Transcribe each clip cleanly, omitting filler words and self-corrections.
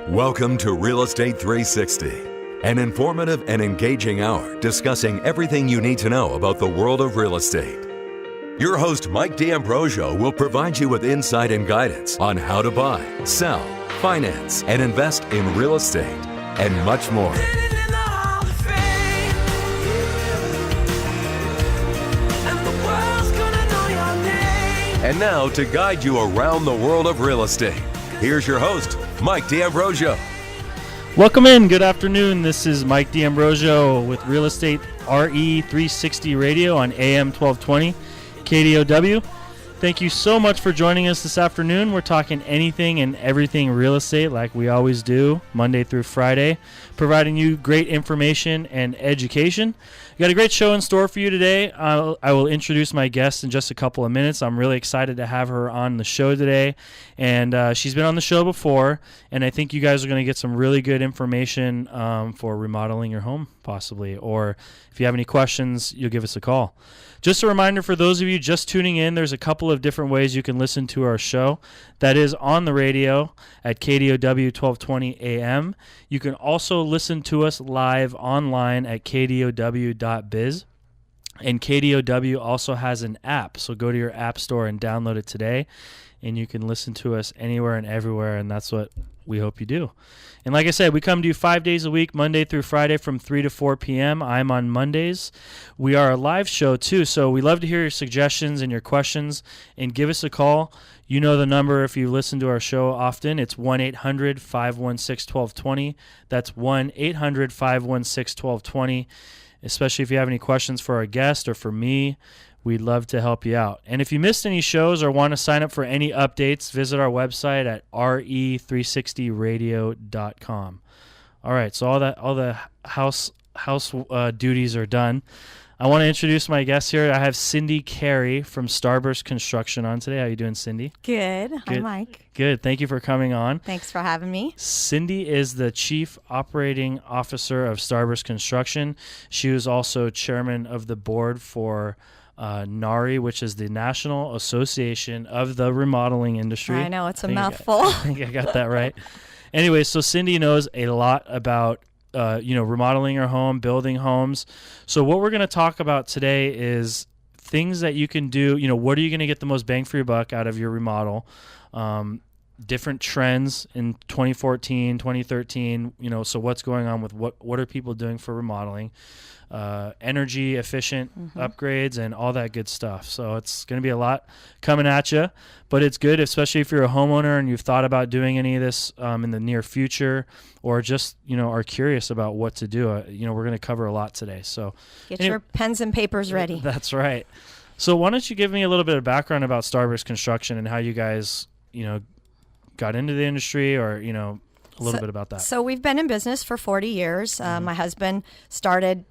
Welcome to Real Estate 360, an informative and engaging hour discussing everything you need to know about the world of real estate. Your host, Mike Ambrosio, will provide you with insight and guidance on how to buy, sell, finance, and invest in real estate, and much more. And now, to guide you around the world of real estate, here's your host, Mike D'Ambrosio. Welcome in. Good afternoon. This is Mike D'Ambrosio with Real Estate RE360 Radio on AM 1220 KDOW. Thank you so much for joining us this afternoon. We're talking anything and everything real estate like we always do, Monday through Friday, providing you great information and education. We got a great show in store for you today. I will introduce my guest in just a couple of minutes. I'm really excited to have her on the show today, and she's been on the show before, and I think you guys are going to get some really good information for remodeling your home, possibly, or if you have any questions, you'll give us a call. Just a reminder for those of you just tuning in, there's a couple of different ways you can listen to our show. That is on the radio at KDOW 1220 AM. You can also listen to us live online at kdow.biz. And KDOW also has an app, so go to your app store and download it today, and you can listen to us anywhere and everywhere, and that's what we hope you do. And like I said, we come to you 5 days a week, Monday through Friday from 3 to 4 p.m. I'm on Mondays. We are a live show too, so we love to hear your suggestions and your questions, and give us a call. You know the number if you listen to our show often. It's 1-800-516-1220. That's 1-800-516-1220. Especially if you have any questions for our guest or for me, we'd love to help you out. And if you missed any shows or want to sign up for any updates, visit our website at re360radio.com. All right, so all the house duties are done. I want to introduce my guest here. I have Cindy Carey from Starburst Construction on today. How you doing, Cindy? Good. Hi, Mike. Good. Thank you for coming on. Thanks for having me. Cindy is the Chief Operating Officer of Starburst Construction. She was also chairman of the board for NARI, which is the National Association of the Remodeling Industry. I know, it's a mouthful. I think I got that right. Anyway, so Cindy knows a lot about remodeling your home, building homes. So what we're going to talk about today is things that you can do. What are you going to get the most bang for your buck out of your remodel? Different trends in 2014, 2013. So what's going on with what are people doing for remodeling? Energy efficient upgrades and all that good stuff. So it's going to be a lot coming at you, but it's good, especially if you're a homeowner and you've thought about doing any of this in the near future, or just are curious about what to do. We're going to cover a lot today. So get your pens and papers ready. That's right. So why don't you give me a little bit of background about Starburst Construction and how you guys got into the industry, or a little bit about that. So we've been in business for 40 years. My husband started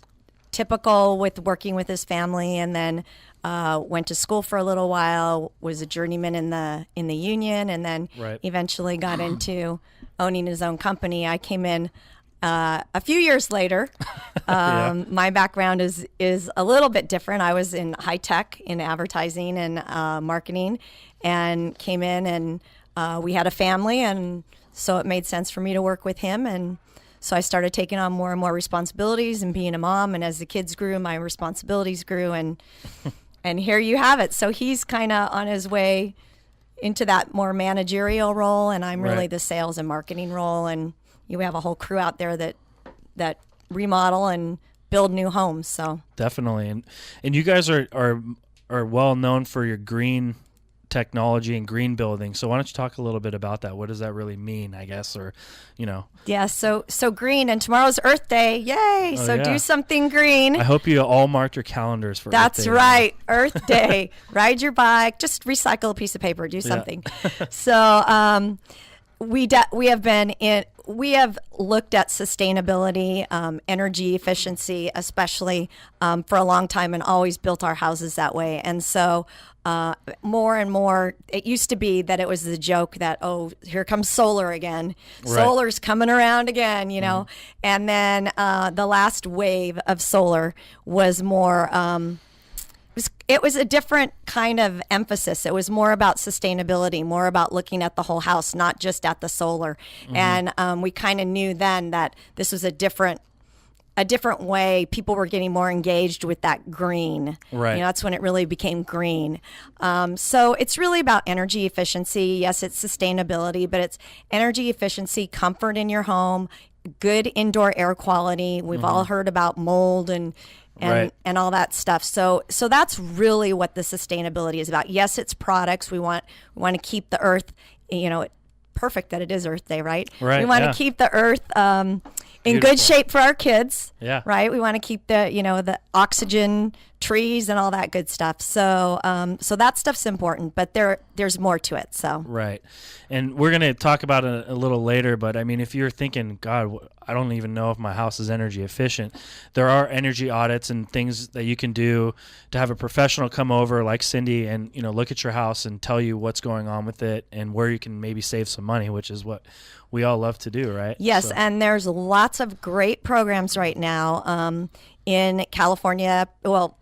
typical with working with his family, and then went to school for a little while, was a journeyman in the union, and then eventually got into owning his own company. I came in a few years later. My background is a little bit different. I was in high tech, in advertising and marketing, and came in, and we had a family, and so it made sense for me to work with him. And so I started taking on more and more responsibilities and being a mom. And as the kids grew, my responsibilities grew. And here you have it. So he's kind of on his way into that more managerial role, and I'm really the sales and marketing role. And we have a whole crew out there that remodel and build new homes. So definitely. And you guys are well known for your green technology and green building. So why don't you talk a little bit about that? What does that really mean, I guess, or Yeah, so green, and tomorrow's Earth Day. Yay. Do something green. I hope you all marked your calendars for Earth Day. That's right. Earth Day. Ride your bike, just recycle a piece of paper, do something. So we have looked at sustainability, energy efficiency, especially for a long time, and always built our houses that way. And so more and more, it used to be that it was the joke that, oh, here comes solar again. Right. Solar's coming around again, And then the last wave of solar was more, it it was a different kind of emphasis. It was more about sustainability, more about looking at the whole house, not just at the solar. And we kind of knew then that this was a different way. People were getting more engaged with that green. Right. That's when it really became green. So it's really about energy efficiency. Yes, it's sustainability, but it's energy efficiency, comfort in your home, good indoor air quality. We've all heard about mold and all that stuff. So that's really what the sustainability is about. Yes, it's products. We want to keep the earth, perfect that it is Earth Day, right? Right. We want to keep the earth in good shape for our kids. Yeah. Right. We want to keep the oxygen, trees, and all that good stuff. So that stuff's important, but there's more to it. So. Right. And we're going to talk about it a little later, but I mean, if you're thinking, God, I don't even know if my house is energy efficient, there are energy audits and things that you can do to have a professional come over like Cindy and, look at your house and tell you what's going on with it and where you can maybe save some money, which is what we all love to do, right? Yes, and there's lots of great programs right now in California, well,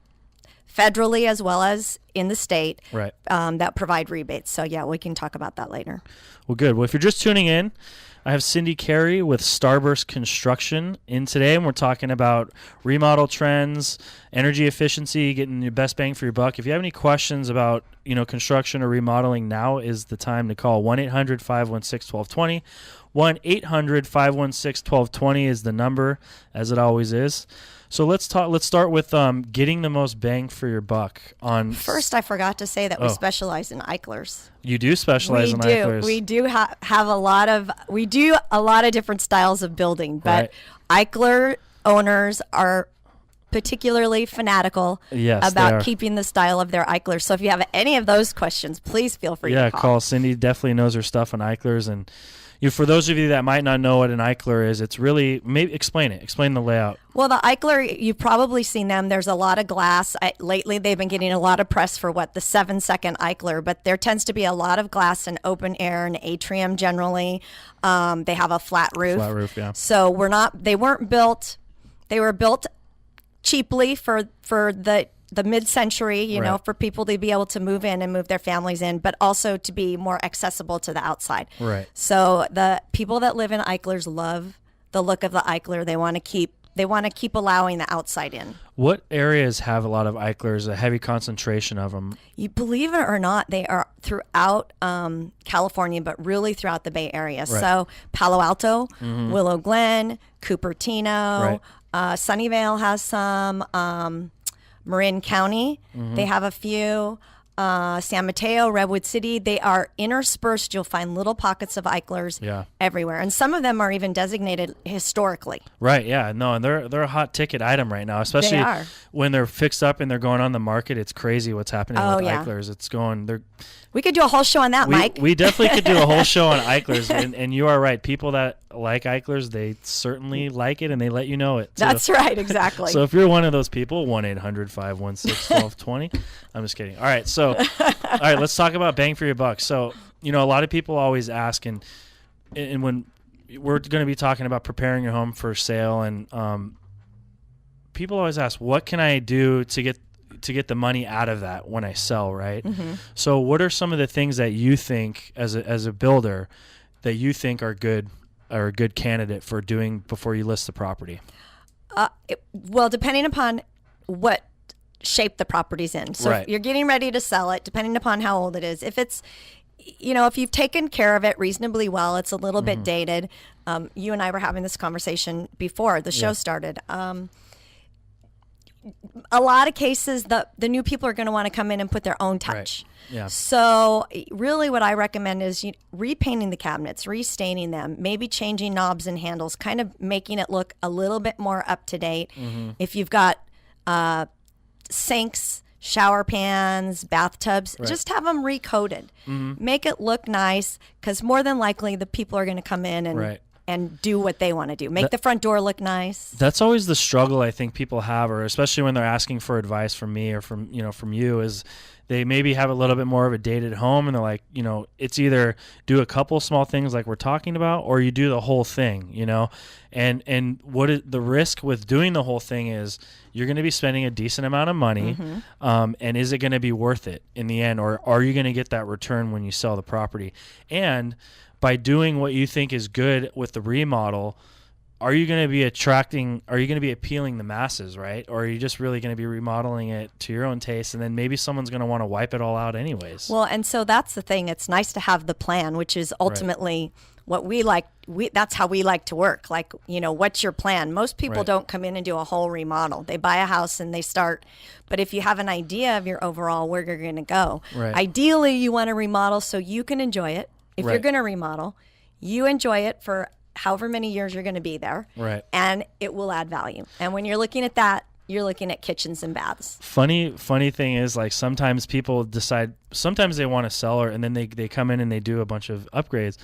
federally as well as in the state, right, that provide rebates. So, yeah, we can talk about that later. Well, good. Well, if you're just tuning in, I have Cindy Carey with Starburst Construction in today, and we're talking about remodel trends, energy efficiency, getting your best bang for your buck. If you have any questions about, construction or remodeling, now is the time to call 1-800-516-1220. 1-800-516-1220 is the number, as it always is. So let's start with getting the most bang for your buck. First, I forgot to say that we specialize in Eichlers. You do specialize in Eichlers. We do have a lot of different styles of building, but Eichler owners are particularly fanatical about keeping the style of their Eichlers. So if you have any of those questions, please feel free to call. Cindy definitely knows her stuff on Eichlers. And for those of you that might not know what an Eichler is, it's really, maybe explain the layout. Well, the Eichler, you've probably seen them. There's a lot of glass. Lately, they've been getting a lot of press for the 7-second Eichler, but there tends to be a lot of glass and open air and atrium generally. They have a flat roof. Flat roof, yeah. So they were built cheaply for the mid-century, for people to be able to move in and move their families in, but also to be more accessible to the outside. Right. So the people that live in Eichlers love the look of the Eichler. They want to keep allowing the outside in. What areas have a lot of Eichlers, a heavy concentration of them? You believe it or not, they are throughout California, but really throughout the Bay Area. Right. So Palo Alto, Willow Glen, Cupertino, Sunnyvale has some. Marin County, they have a few. San Mateo, Redwood City, they are interspersed. You'll find little pockets of Eichlers everywhere. And some of them are even designated historically. Right, yeah. No, and they're a hot ticket item right now, especially when they're fixed up and they're going on the market. It's crazy what's happening with Eichlers. We could do a whole show on that, Mike. We definitely could do a whole show on Eichlers. And you are right. People that like Eichlers, they certainly like it, and they let you know it. That's right, exactly. So if you're one of those people, 1-800-516-1220. I'm just kidding. All right, so let's talk about bang for your buck. So, a lot of people always ask, and when we're going to be talking about preparing your home for sale, and people always ask, what can I do to get the money out of that when I sell, right? Mm-hmm. So what are some of the things that you think as a builder that you think are good or a good candidate for doing before you list the property? Well, depending upon what shape the property's in. So if you're getting ready to sell it, depending upon how old it is. If it's, if you've taken care of it reasonably well, it's a little bit dated. You and I were having this conversation before the show started. A lot of cases, the new people are going to want to come in and put their own touch. Right. Yeah. So really what I recommend is repainting the cabinets, restaining them, maybe changing knobs and handles, kind of making it look a little bit more up to date. Mm-hmm. If you've got sinks, shower pans, bathtubs, just have them recoated. Mm-hmm. Make it look nice, because more than likely the people are going to come in and and do what they want to do. Make the front door look nice. That's always the struggle I think people have, or especially when they're asking for advice from me or from you, is they maybe have a little bit more of a dated home and they're like, it's either do a couple small things like we're talking about, or you do the whole thing, and what is the risk with doing the whole thing is you're going to be spending a decent amount of money. And is it going to be worth it in the end, or are you going to get that return when you sell the property? And by doing what you think is good with the remodel, are you going to be appealing the masses, right? Or are you just really going to be remodeling it to your own taste, and then maybe someone's going to want to wipe it all out anyways? Well, and so that's the thing. It's nice to have the plan, which is ultimately what we like. That's how we like to work. Like, what's your plan? Most people don't come in and do a whole remodel. They buy a house and they start. But if you have an idea of your overall where you're going to go, ideally you want to remodel so you can enjoy it. If you're going to remodel, you enjoy it for however many years you're going to be there, and it will add value. And when you're looking at that, you're looking at kitchens and baths. Funny thing is, like, sometimes people decide, sometimes they want to sell, and then they come in and they do a bunch of upgrades,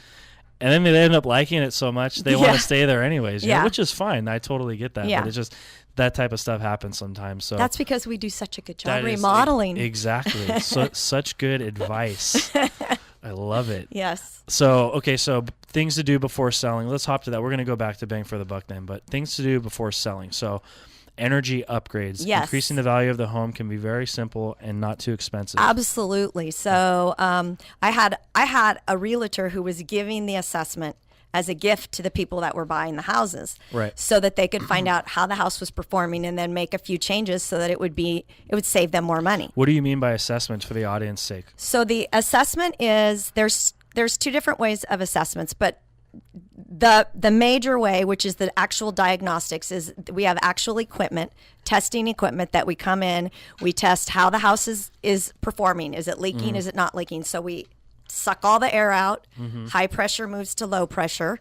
and then they end up liking it so much they want to stay there anyways, which is fine. I totally get that. But it's just that type of stuff happens sometimes. So that's because we do such a good job remodeling. Exactly. Such good advice. I love it. Yes. So things to do before selling. Let's hop to that. We're going to go back to bang for the buck then, but things to do before selling. So energy upgrades. Yes. Increasing the value of the home can be very simple and not too expensive. Absolutely. So I had a realtor who was giving the assessment as a gift to the people that were buying the houses, so that they could find out how the house was performing and then make a few changes so that it would save them more money. What do you mean by assessment for the audience sake? So the assessment is there's two different ways of assessments, but the major way, which is the actual diagnostics, is we have actual testing equipment that we come in, we test how the house is performing. Is it leaking? Is it not leaking? So we suck all the air out, high pressure moves to low pressure,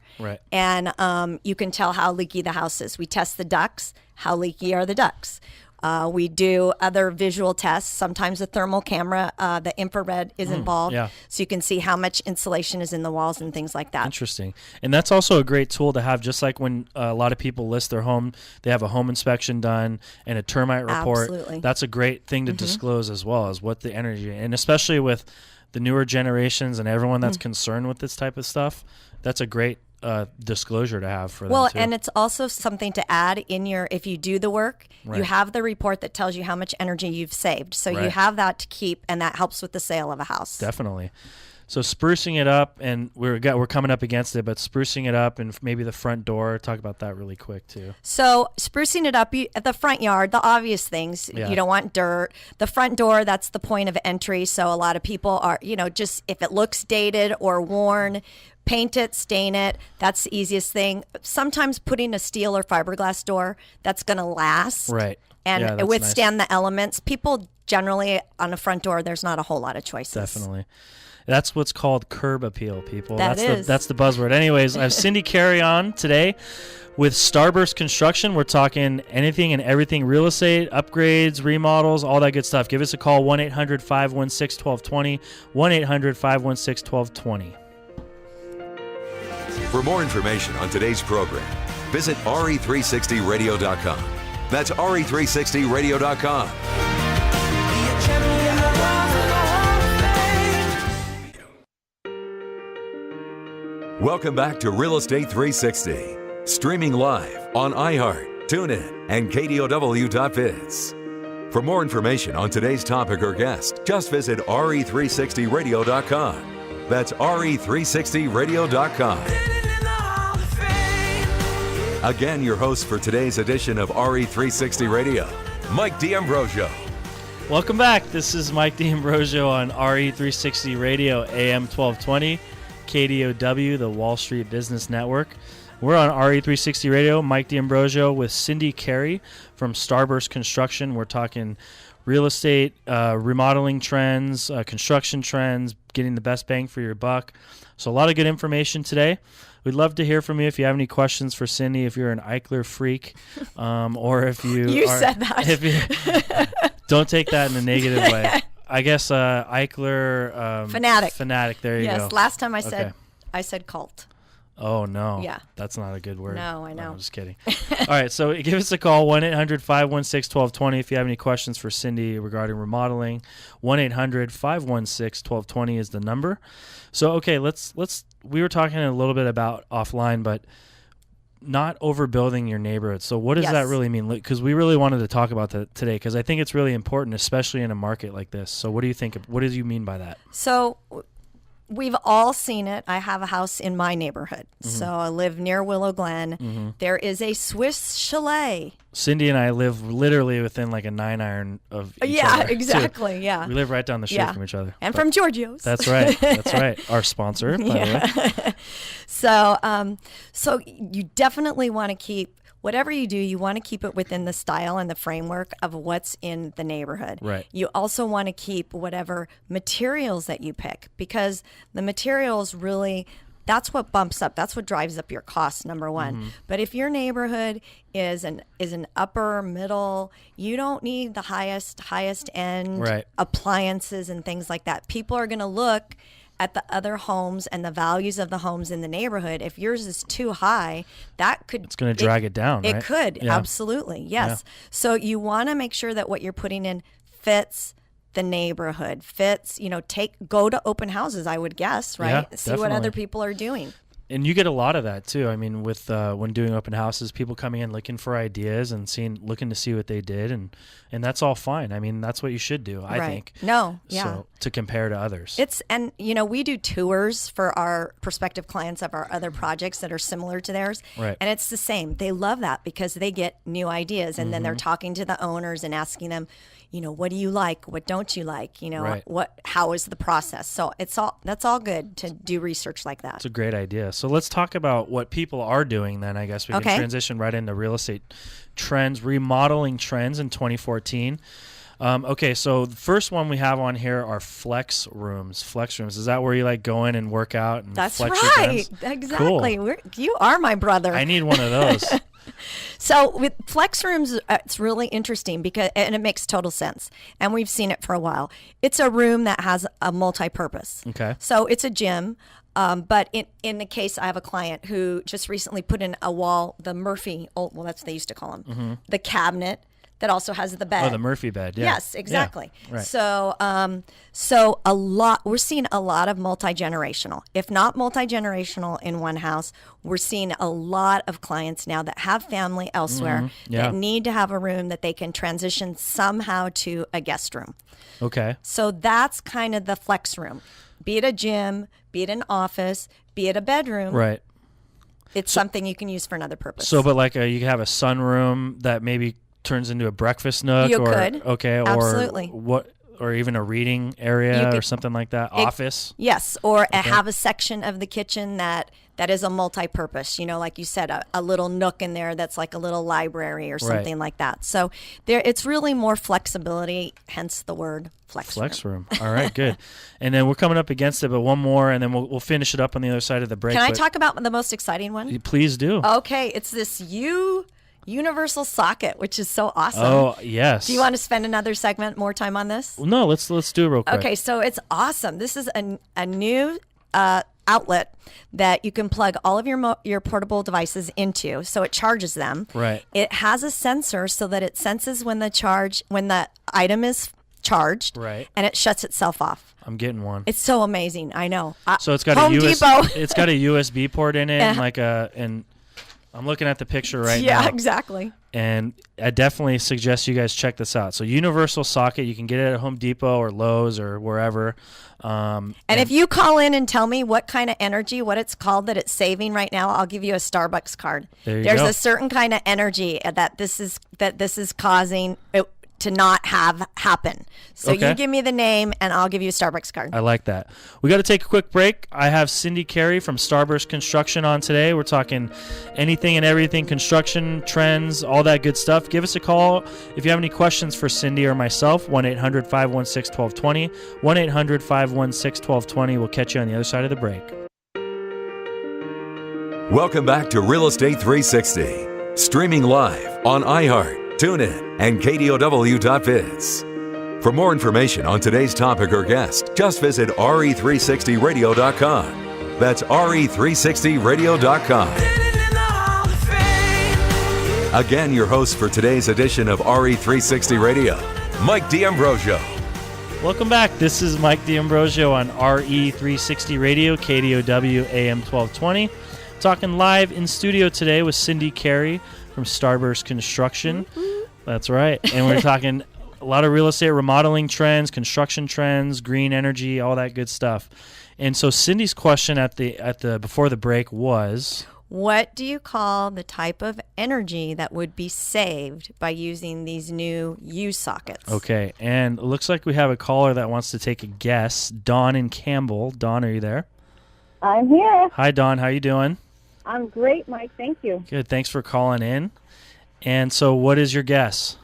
and you can tell how leaky the house is. We test the ducts. How leaky are the ducts? We do other visual tests. Sometimes a thermal camera, the infrared is involved, so you can see how much insulation is in the walls and things like that. Interesting. And that's also a great tool to have, just like when a lot of people list their home, they have a home inspection done and a termite report. Absolutely. That's a great thing to disclose as well, as what the energy, and especially with the newer generations and everyone that's concerned with this type of stuff, that's a great disclosure to have for them. Well, too. and it's also something to add in if you do the work, you have the report that tells you how much energy you've saved. So you have that to keep, and that helps with the sale of a house. Definitely. So sprucing it up, and we're coming up against it, but sprucing it up and maybe the front door, talk about that really quick too. So sprucing it up at the front yard, the obvious things, you don't want dirt. The front door, that's the point of entry. So a lot of people are, just if it looks dated or worn, paint it, stain it. That's the easiest thing. Sometimes putting a steel or fiberglass door, that's going to last. Right. And withstand the elements. People generally, on a front door, there's not a whole lot of choices. Definitely. That's what's called curb appeal, people. That's the buzzword. Anyways, I have Cindy Carey on today with Starburst Construction. We're talking anything and everything real estate, upgrades, remodels, all that good stuff. Give us a call, 1-800-516-1220, 1-800-516-1220. For more information on today's program, visit RE360radio.com. That's RE360radio.com. Welcome back to Real Estate 360, streaming live on iHeart, TuneIn, and KDOW.biz. For more information on today's topic or guest, just visit RE360radio.com. That's RE360radio.com. Again, your host for today's edition of RE360 Radio, Mike D'Ambrosio. Welcome back. This is Mike D'Ambrosio on RE360 Radio, AM 1220. KDOW, the Wall Street Business Network. We're on RE360 Radio. Mike D'Ambrosio with Cindy Carey from Starburst Construction. We're talking real estate, remodeling trends, construction trends, getting the best bang for your buck. So a lot of good information today. We'd love to hear from you if you have any questions for Cindy, if you're an Eichler freak, or if you said that. If you, don't take that in a negative way. I guess Eichler fanatic. There you go. Yes, last time I said cult. Oh, no. Yeah. That's not a good word. No, I know. I'm just kidding. All right, so give us a call, 1-800-516-1220 if you have any questions for Cindy regarding remodeling. 1-800-516-1220 is the number. So, okay, let's we were talking a little bit about offline, but not overbuilding your neighborhood. So what does that really mean? Because we really wanted to talk about that today, because I think it's really important, especially in a market like this. So what do you think? What do you mean by that? So we've all seen it. I have a house in my neighborhood. So I live near Willow Glen. There is a Swiss chalet. Cindy and I live literally within like a 9-iron of each other. Yeah, exactly. Too. Yeah. We live right down the street from each other. And from Giorgio's. That's right. That's right. Our sponsor, by the way. So you definitely want to keep, whatever you do, you want to keep it within the style and the framework of what's in the neighborhood. Right. You also want to keep whatever materials that you pick, because the materials really, that's what bumps up. That's what drives up your costs, number one. But if your neighborhood is an upper middle, you don't need the highest end appliances and things like that. People are going to look at the other homes and the values of the homes in the neighborhood. If yours is too high, it's going to drag it down, right? It could, absolutely, yes. Yeah. So you want to make sure that what you're putting in fits the neighborhood, go to open houses, I would guess, right? Yeah, See definitely. what other people are doing. And you get a lot of that too. I mean, with when doing open houses, people coming in looking for ideas and looking to see what they did, and that's all fine. I mean, that's what you should do, I think. No, yeah. So to compare to others. We do tours for our prospective clients of our other projects that are similar to theirs. Right. And it's the same. They love that because they get new ideas, and then they're talking to the owners and asking them, what do you like? What don't you like? How is the process? So that's all good to do research like that. It's a great idea. So let's talk about what people are doing then. I guess we can transition right into real estate trends, remodeling trends in 2014. So the first one we have on here are flex rooms. Flex rooms. Is that where you like go in and work out and That's flex right. your Exactly. Cool. You are my brother. I need one of those. So with flex rooms, it's really interesting and it makes total sense. And we've seen it for a while. It's a room that has a multi-purpose. Okay. So it's a gym. But in the case, I have a client who just recently put in a wall, the Murphy, that's what they used to call them, the cabinet that also has the bed. Oh, the Murphy bed. Yeah. Yes, exactly. Yeah, right. So we're seeing a lot of multi-generational. If not multi-generational in one house, we're seeing a lot of clients now that have family elsewhere that need to have a room that they can transition somehow to a guest room. Okay. So that's kind of the flex room. Be it a gym, be it an office, be it a bedroom. Right. It's something you can use for another purpose. So, but like you can have a sunroom that maybe turns into a breakfast nook. You could. Okay. Absolutely. Or even a reading area or something like that. Office. Yes. Or have a section of the kitchen that is a multi-purpose, like you said, a little nook in there that's like a little library or something like that. So it's really more flexibility, hence the word flex room. All right, good. And then we're coming up against it, but one more, and then we'll finish it up on the other side of the break. Can I talk about the most exciting one? Please do. Okay, it's this universal socket, which is so awesome. Oh, yes. Do you want to spend another segment more time on this? No, let's do it real quick. Okay, so it's awesome. This is a new outlet that you can plug all of your portable devices into, so it charges them. Right. It has a sensor so that it senses when the item is charged. Right. And it shuts itself off. I'm getting one. It's so amazing. I know. So it's got Home Depot. It's got a USB port in it, and I'm looking at the picture right now. Yeah, exactly. And I definitely suggest you guys check this out. So universal socket, you can get it at Home Depot or Lowe's or wherever. And if you call in and tell me what kind of energy, what it's called that it's saving right now, I'll give you a Starbucks card. There's a certain kind of energy that this is causing it to not have happen. So you give me the name and I'll give you a Starbucks card. I like that. We got to take a quick break. I have Cindy Carey from Starburst Construction on today. We're talking anything and everything, construction, trends, all that good stuff. Give us a call if you have any questions for Cindy or myself, 1-800-516-1220, 1-800-516-1220. We'll catch you on the other side of the break. Welcome back to Real Estate 360, streaming live on iHeart, TuneIn, and KDOW.biz. For more information on today's topic or guest, just visit RE360radio.com. That's RE360radio.com. Again, your host for today's edition of RE360 Radio, Mike D'Ambrosio. Welcome back. This is Mike D'Ambrosio on RE360 Radio, KDOW AM 1220. Talking live in studio today with Cindy Carey from Starburst Construction. That's right. And we're talking a lot of real estate remodeling trends, construction trends, green energy, all that good stuff. And so Cindy's question at the before the break was, what do you call the type of energy that would be saved by using these new U sockets? okay, and it looks like we have a caller that wants to take a guess. Dawn in Campbell. Dawn, are you there? I'm here. Hi, Dawn. How you doing? I'm great, Mike. Thank you. Good. Thanks for calling in. And so what is your guess?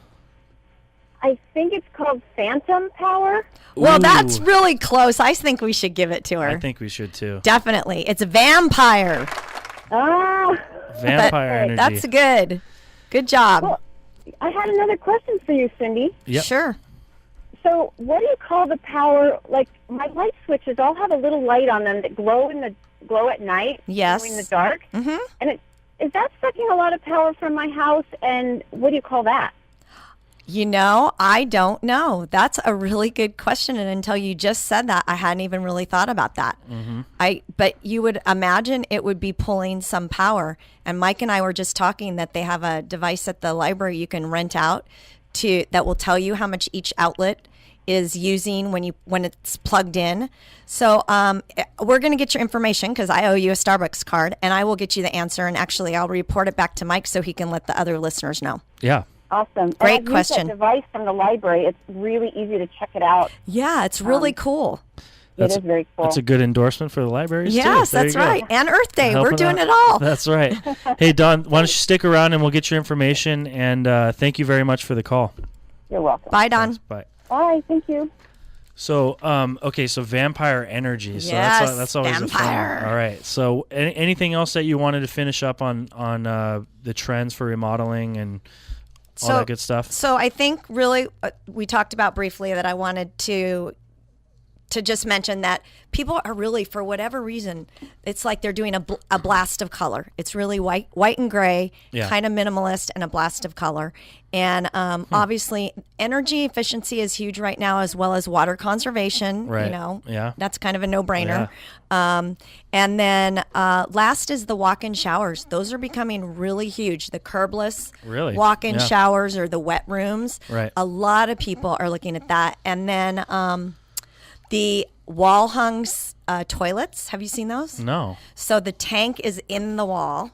I think it's called phantom power. Well, Ooh. that's really close. I think we should give it to her. I think we should too. Definitely. It's a vampire. Ah. Vampire energy. That's good. Good job. Well, I had another question for you, Cindy. Yep. Sure. So what do you call the power, like my light switches all have a little light on them that glow at night, Yes. in the dark. Mm-hmm. And is that sucking a lot of power from my house, and what do you call that? You know, I don't know. That's a really good question, and until you just said that, I hadn't even really thought about that. Mm-hmm. But you would imagine it would be pulling some power. And Mike and I were just talking that they have a device at the library you can rent out that will tell you how much each outlet is using when it's plugged in. So we're going to get your information because I owe you a Starbucks card, and I will get you the answer. And actually, I'll report it back to Mike so he can let the other listeners know. Yeah. Awesome. Great and I've question. used that device from the library. It's really easy to check it out. Yeah, it's really cool. It is very cool. That's a good endorsement for the libraries too. Yes, There that's you go. right. And Earth Day. Helping We're doing out. it all. That's right. Hey, Dawn, why don't you stick around and we'll get your information. And thank you very much for the call. You're welcome. Bye, Don. Thanks. Bye. Bye. Thank you. So, okay, so vampire energy. So Yes, that's always a vampire. fun one. All right. So, anything else that you wanted to finish up on the trends for remodeling and all that good stuff? So I think really we talked about briefly that I wanted to just mention that people are really, for whatever reason, it's like they're doing a blast of color. It's really white and gray, Yeah. kind of minimalist, and a blast of color. And obviously, energy efficiency is huge right now, as well as water conservation. Right. You know, Yeah. that's kind of a no-brainer. And then last is the walk-in showers. Those are becoming really huge. The curbless Really? walk-in Yeah. showers or the wet rooms. Right. A lot of people are looking at that. And then the wall-hung toilets. Have you seen those? No. So the tank is in the wall,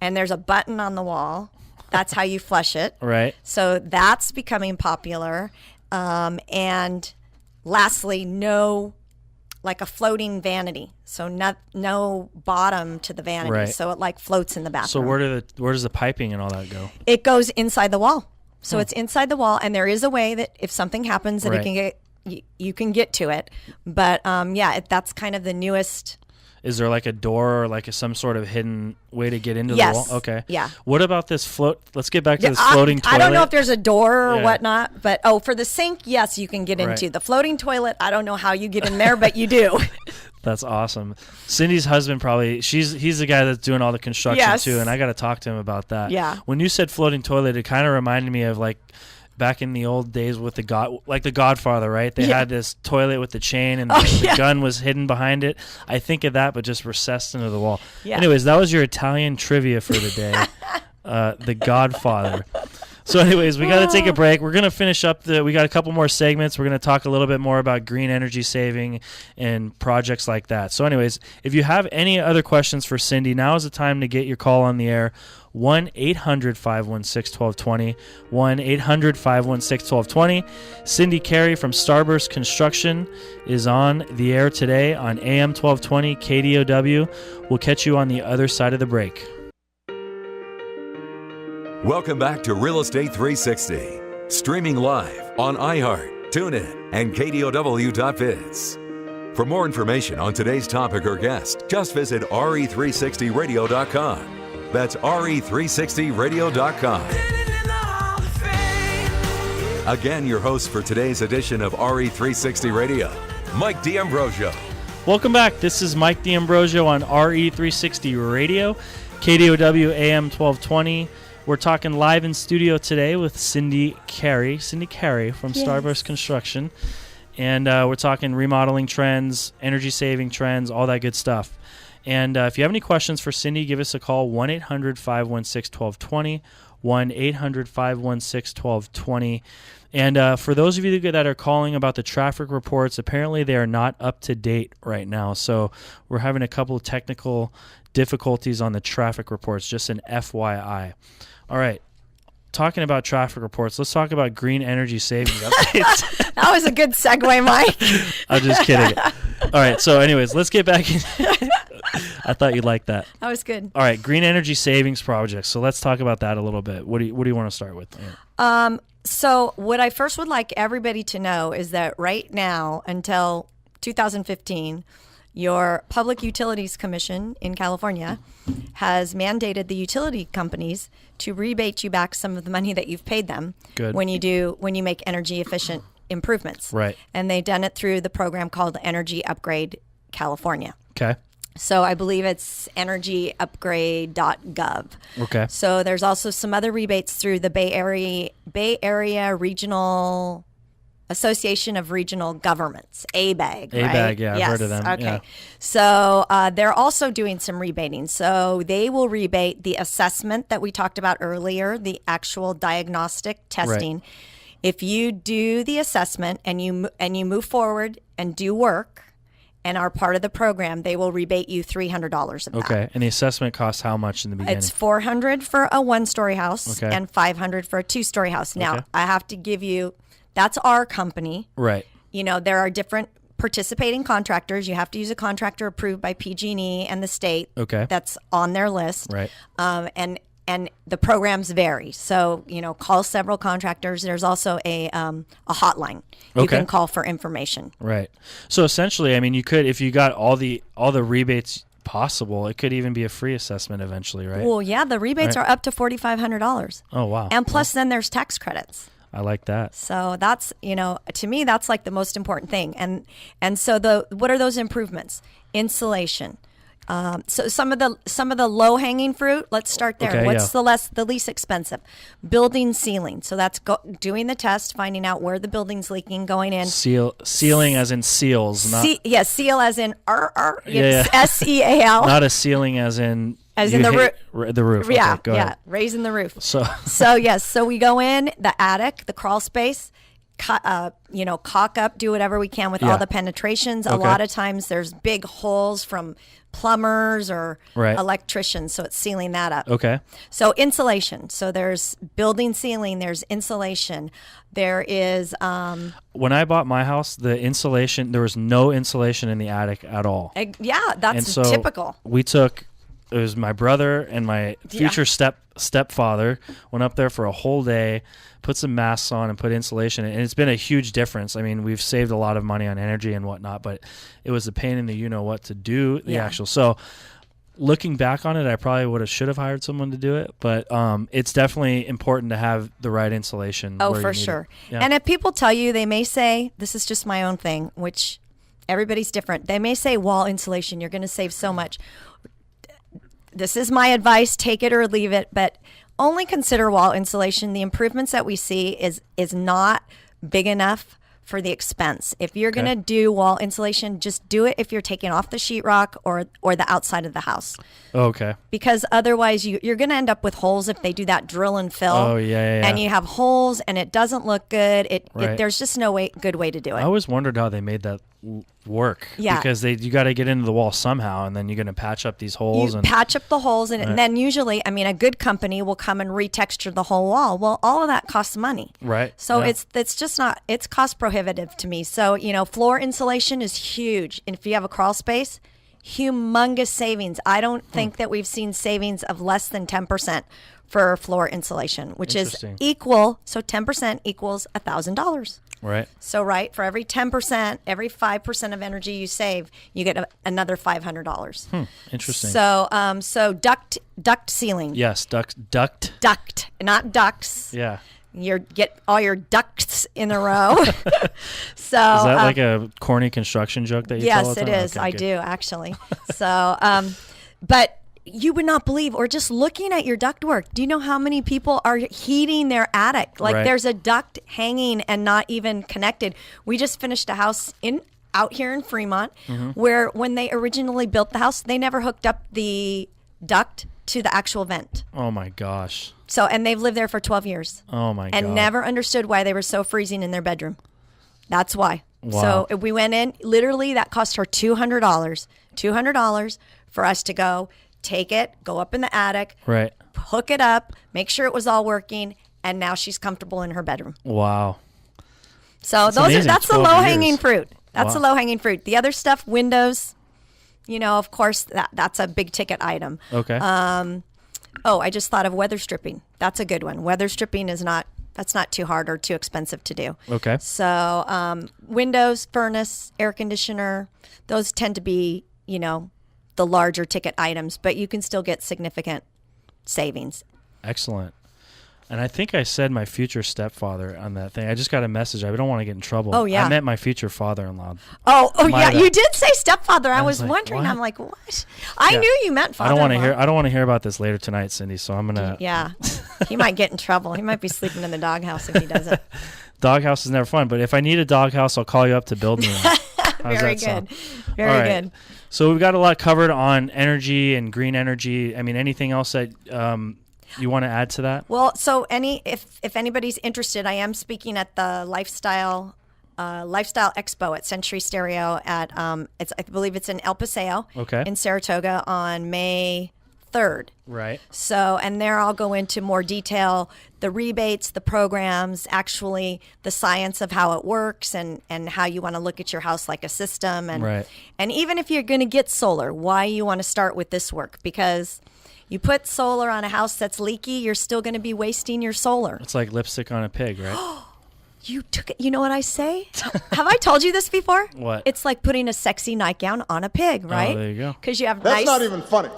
and there's a button on the wall. That's how you flush it. Right. So that's becoming popular. And lastly, like a floating vanity. So no bottom to the vanity. Right. So it like floats in the bathroom. So where does the piping and all that go? It goes inside the wall. So it's inside the wall, and there is a way that if something happens that Right. it can get you can get to it. But that's kind of the newest. Is there like a door or like some sort of hidden way to get into Yes. the wall? Okay. Yeah. What about this float? Let's get back to this floating toilet. I don't know if there's a door or Yeah. whatnot, but for the sink, yes, you can get Right. into the floating toilet. I don't know how you get in there, but you do. That's awesome. Cindy's husband he's the guy that's doing all the construction Yes. too, and I got to talk to him about that. Yeah. When you said floating toilet, it kind of reminded me of like back in the old days with the Godfather, right? They Yeah. had this toilet with the chain and the gun was hidden behind it. I think of that, but just recessed into the wall. Yeah. Anyways, that was your Italian trivia for the day. The Godfather. So anyways, we got to take a break. We're going to finish up we got a couple more segments. We're going to talk a little bit more about green energy saving and projects like that. So anyways, if you have any other questions for Cindy, now is the time to get your call on the air. 1-800-516-1220, 1-800-516-1220. Cindy Carey from Starburst Construction is on the air today on AM 1220 KDOW. We'll catch you on the other side of the break. Welcome back to Real Estate 360, streaming live on iHeart, TuneIn, and KDOW.biz. For more information on today's topic or guest, just visit RE360radio.com. That's RE360radio.com. Again, your host for today's edition of RE360 Radio, Mike D'Ambrosio. Welcome back. This is Mike D'Ambrosio on RE360 Radio, KDOW AM 1220. We're talking live in studio today with Cindy Carey from Starburst Construction. And we're talking remodeling trends, energy saving trends, all that good stuff. And if you have any questions for Cindy, give us a call, 1-800-516-1220, 1-800-516-1220. And for those of you that are calling about the traffic reports, apparently they are not up to date right now. So we're having a couple of technical difficulties on the traffic reports, just an FYI. All right. Talking about traffic reports, let's talk about green energy savings updates. That was a good segue, Mike. I'm just kidding. All right. So anyways, let's get back in. I thought you'd like that. That was good. All right. Green energy savings projects. So let's talk about that a little bit. What do you want to start with? Yeah. So what I first would like everybody to know is that right now, until 2015, your Public Utilities Commission in California has mandated the utility companies to rebate you back some of the money that you've paid them when you make energy efficient improvements. Right. And they've done it through the program called Energy Upgrade California. Okay. So I believe it's energyupgrade.gov. Okay. So there's also some other rebates through the Bay Area Regional Association of Regional Governments, ABAG. ABAG, yeah, I've heard of them. Okay. Yeah. So they're also doing some rebating. So they will rebate the assessment that we talked about earlier, the actual diagnostic testing. Right. If you do the assessment and you move forward and do work and are part of the program, they will rebate you $300 of that. Okay. And the assessment costs how much in the beginning? It's $400 for a one-story house Okay. and $500 for a two-story house. Now, Okay. I have to give you, that's our company. Right. You know, there are different participating contractors. You have to use a contractor approved by PG&E and the state. Okay. That's on their list. Right. And the programs vary. So, you know, call several contractors. There's also a hotline you Okay. can call for information. Right. So essentially, I mean, you could, if you got all the rebates possible, it could even be a free assessment eventually, right? Well, yeah, the rebates Right. are up to $4,500. Oh, wow. And plus then there's tax credits. I like that. So that's, you know, to me, that's like the most important thing. And so what are those improvements? Insulation. So some of the low hanging fruit. Let's start there. Okay, What's yeah. the least expensive? Building sealing. So that's doing the test, finding out where the building's leaking, going in. Sealing as in seals, not seal as in Yeah. SEAL. not a ceiling as in the roof. Yeah, Okay, go ahead. raising the roof. So yes, so we go in the attic, the crawl space, caulk up, do whatever we can with Yeah. all the penetrations. A Okay. lot of times there's big holes from plumbers or Right. electricians, so it's sealing that up. okay. So insulation. So there's building sealing, there's insulation. There is When I bought my house, the insulation, there was no insulation in the attic at all. that's And so typical. It was my brother and my future stepfather went up there for a whole day, put some masks on and put insulation in. And it's been a huge difference. I mean, we've saved a lot of money on energy and whatnot, but it was a pain in the what to do the actual. So looking back on it, I probably should have hired someone to do it, but it's definitely important to have the right insulation. Oh, where for you need sure. it. Yeah. And if people tell you, they may say, this is just my own thing, which everybody's different. They may say wall insulation, you're going to save so much. This is my advice, take it or leave it, but only consider wall insulation. The improvements that we see is not big enough for the expense. If you're going to do wall insulation, just do it if you're taking off the sheetrock or the outside of the house. Okay. Because otherwise you're going to end up with holes if they do that drill and fill. Oh, yeah. And you have holes and it doesn't look good. Right. There's just no good way to do it. I always wondered how they made that work. Yeah. Because you got to get into the wall somehow, and then you're going to patch up these holes. You patch up the holes, and then usually, a good company will come and retexture the whole wall. Well, all of that costs money. Right. So yeah. it's just not, it's cost prohibitive to me. So, floor insulation is huge. And if you have a crawl space, humongous savings. I don't think that we've seen savings of less than 10% for floor insulation, which is equal. So 10% equals $1,000. Right. So, for every 10%, every 5% of energy you save, you get another $500. Interesting. So, duct sealing. Yes, duct. Duct, not ducks. Yeah. You get all your ducks in a row. So is that like a corny construction joke that you tell all the yes, time? it is. Okay, I good. do actually. So, but you would not believe, or just looking at your ductwork, do you know how many people are heating their attic? Like Right. there's a duct hanging and not even connected. We just finished a house out here in Fremont where when they originally built the house, they never hooked up the duct to the actual vent. Oh my gosh. So, and they've lived there for 12 years Oh my god. and never understood why they were so freezing in their bedroom. That's why. Wow. So we went in, literally that cost her $200 for us to go take it, go up in the attic, Right. hook it up, make sure it was all working, and now she's comfortable in her bedroom. Wow. So amazing. that's the 12 low hanging years. fruit. That's Wow. the low hanging fruit. The other stuff, windows, of course that's a big ticket item. Okay. Oh, I just thought of weather stripping. That's a good one. Weather stripping that's not too hard or too expensive to do. Okay. So windows, furnace, air conditioner, those tend to be, the larger ticket items, but you can still get significant savings. Excellent. And I think I said my future stepfather on that thing. I just got a message. I don't want to get in trouble. Oh, yeah. I meant my future father-in-law. Oh Might yeah, have- you did say stepfather. I was like, wondering. what? I'm like, what? I Yeah. knew you meant I don't want father-in-law. to hear about this later tonight, Cindy, so I'm going to Yeah, he might get in trouble. He might be sleeping in the doghouse if he doesn't. Doghouse is never fun, but if I need a doghouse, I'll call you up to build me one. How's Very that sound? good. Very All right. good. So we've got a lot covered on energy and green energy. I mean, anything else that you want to add to that? Well, so if anybody's interested, I am speaking at the Lifestyle Expo at Century Stereo at I believe it's in El Paseo, Okay. in Saratoga on May 3rd. Right. So, and there I'll go into more detail, the rebates, the programs, actually the science of how it works and how you want to look at your house like a system. And, Right. and even if you're going to get solar, why you want to start with this work, because you put solar on a house that's leaky, you're still going to be wasting your solar. It's like lipstick on a pig, right? You took it. You know what I say? Have I told you this before? What? It's like putting a sexy nightgown on a pig, right? Oh, there you go. Because you have That's nice. not even funny.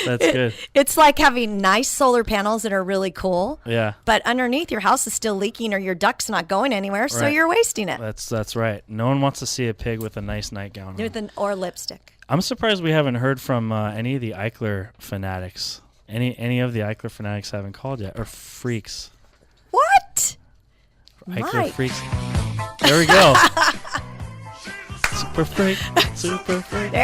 That's good. It's like having nice solar panels that are really cool. Yeah. But underneath, your house is still leaking or your duct's not going anywhere, so Right. you're wasting it. That's right. No one wants to see a pig with a nice nightgown on. Or lipstick. I'm surprised we haven't heard from any of the Eichler fanatics. Any of the Eichler fanatics haven't called yet, or freaks. What? Eichler Mike. freaks. There we go. Super freak. Super freak. There